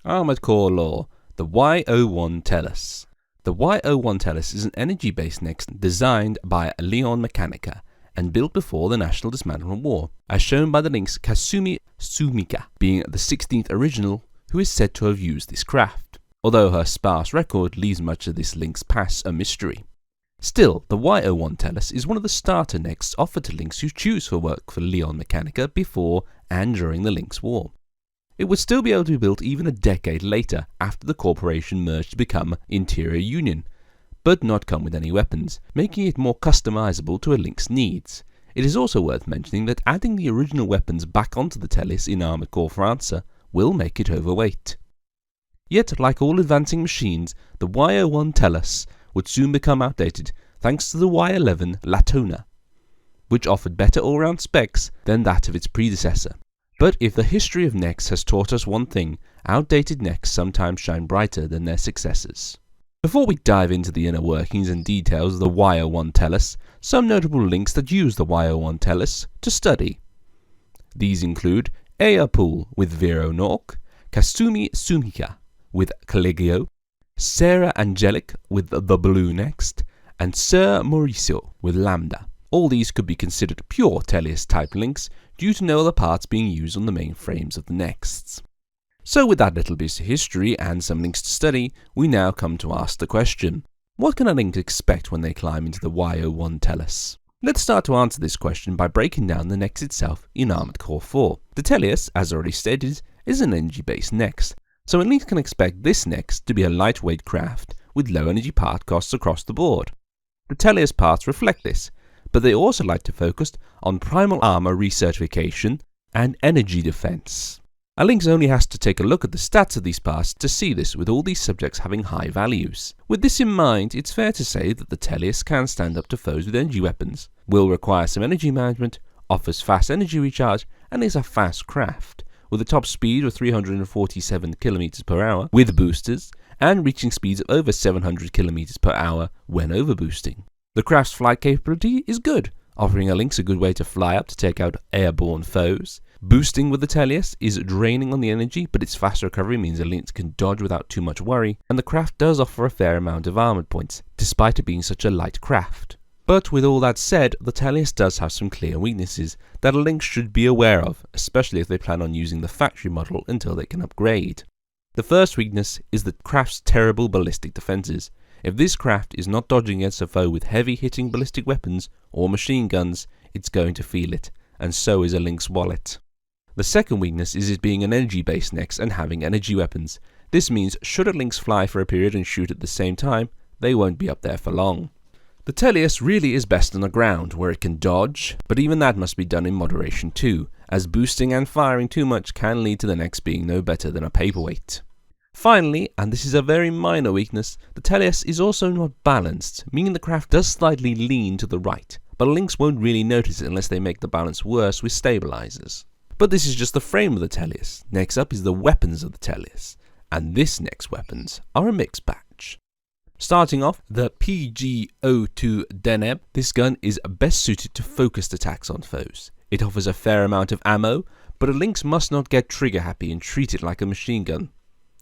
Armored Core lore, the Y01 Tellus. The Y01 Tellus is an energy-based next designed by Leon Mechanica and built before the National Dismantlement War, as shown by the links Kasumi Sumika being the 16th original who is said to have used this craft, although her sparse record leaves much of this link's past a mystery. Still, the Y01 Tellus is one of the starter nexts offered to links who choose for work for Leon Mechanica before and during the Lynx War. It would still be able to be built even a decade later after the corporation merged to become Interior Union, but not come with any weapons, making it more customizable to a link's needs. It is also worth mentioning that adding the original weapons back onto the Tellus in Armored Core França will make it overweight. Yet, like all advancing machines, the Y01 Tellus would soon become outdated thanks to the Y11 Latona, which offered better all-round specs than that of its predecessor. But if the history of Nex has taught us one thing, outdated Nex sometimes shine brighter than their successors. Before we dive into the inner workings and details of the Y01 Tellus, some notable links that use the Y01 Tellus to study. These include Eyapool with Vero Nork, Kasumi Sumika with Collegio, Sarah Angelic with the Blue Next, and Sir Mauricio with Lambda. All these could be considered pure Tellius type links due to no other parts being used on the main frames of the Nexts. So with that little bit of history and some links to study, we now come to ask the question, what can a link expect when they climb into the Y01 Tellus? Let's start to answer this question by breaking down the Next itself in Armored Core 4. The Tellius, as already stated, is an energy-based Next, so a link can expect this Next to be a lightweight craft with low energy part costs across the board. The Tellius parts reflect this, but they also like to focus on primal armor recertification and energy defense. A link only has to take a look at the stats of these parts to see this, with all these subjects having high values. With this in mind, it's fair to say that the Tellius can stand up to foes with energy weapons, will require some energy management, offers fast energy recharge, and is a fast craft, with a top speed of 347 km per hour with boosters, and reaching speeds of over 700 km per hour when overboosting. The craft's flight capability is good, offering a Lynx a good way to fly up to take out airborne foes. Boosting with the Tellius is draining on the energy, but its fast recovery means a Lynx can dodge without too much worry, and the craft does offer a fair amount of armored points, despite it being such a light craft. But with all that said, the Tellius does have some clear weaknesses that a Lynx should be aware of, especially if they plan on using the factory model until they can upgrade. The first weakness is the craft's terrible ballistic defenses. If this craft is not dodging against a foe with heavy hitting ballistic weapons or machine guns, it's going to feel it, and so is a Lynx wallet. The second weakness is it being an energy based Nex and having energy weapons. This means should a Lynx fly for a period and shoot at the same time, they won't be up there for long. The Tellius really is best on the ground, where it can dodge, but even that must be done in moderation too, as boosting and firing too much can lead to the Nex being no better than a paperweight. Finally, and this is a very minor weakness, the Tellius is also not balanced, meaning the craft does slightly lean to the right, but Lynx won't really notice it unless they make the balance worse with stabilizers. But this is just the frame of the Tellius. Next up is the weapons of the Tellius, and this Nex weapons are a mixed batch. Starting off, the PG-02 Deneb. This gun is best suited to focused attacks on foes. It offers a fair amount of ammo, but a Lynx must not get trigger happy and treat it like a machine gun,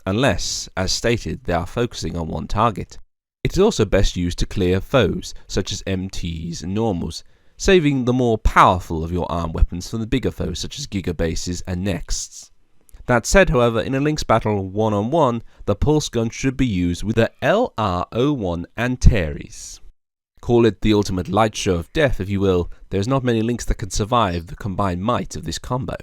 unless, as stated, they are focusing on one target. It is also best used to clear foes, such as MTs and normals, saving the more powerful of your armed weapons for the bigger foes such as gigabases and nexts. That said, however, in a Lynx battle one-on-one, the pulse gun should be used with the LR01 Antares. Call it the ultimate light show of death if you will, there's not many Lynx that can survive the combined might of this combo.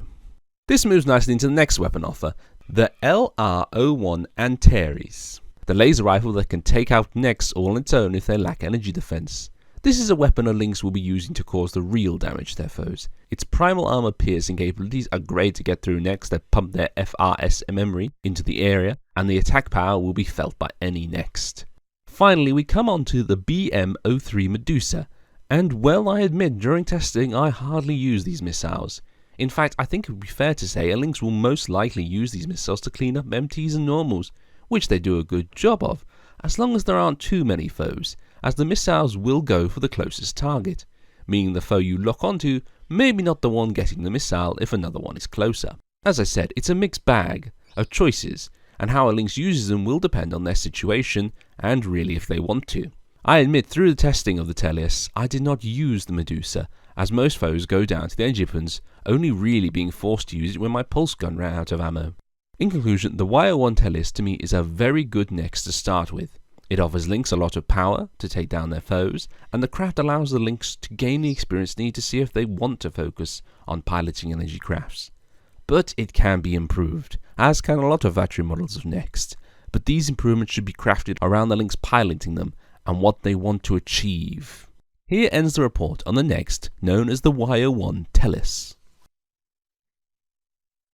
This moves nicely into the next weapon offer, the LR01 Antares, the laser rifle that can take out Nex all on its own if they lack energy defense. This is a weapon a Lynx will be using to cause the real damage to their foes. Its primal armor piercing capabilities are great to get through Nex that pump their FRS memory into the area, and the attack power will be felt by any Next. Finally, we come on to the BM-03 Medusa, and well, I admit during testing I hardly use these missiles. In fact, I think it would be fair to say a Lynx will most likely use these missiles to clean up MTs and normals, which they do a good job of, as long as there aren't too many foes, as the missiles will go for the closest target, meaning the foe you lock onto may be not the one getting the missile if another one is closer. As I said, it's a mixed bag of choices, and how a Lynx uses them will depend on their situation and really if they want to. I admit through the testing of the Teleus, I did not use the Medusa, as most foes go down to the energy weapons, only really being forced to use it when my pulse gun ran out of ammo. In conclusion, the Y01 Teleus to me is a very good Nex to start with. It offers Lynx a lot of power to take down their foes, and the craft allows the Lynx to gain the experience needed to see if they want to focus on piloting energy crafts. But it can be improved, as can a lot of factory models of Next, but these improvements should be crafted around the Lynx piloting them and what they want to achieve. Here ends the report on the Next, known as the Y01 Teleus.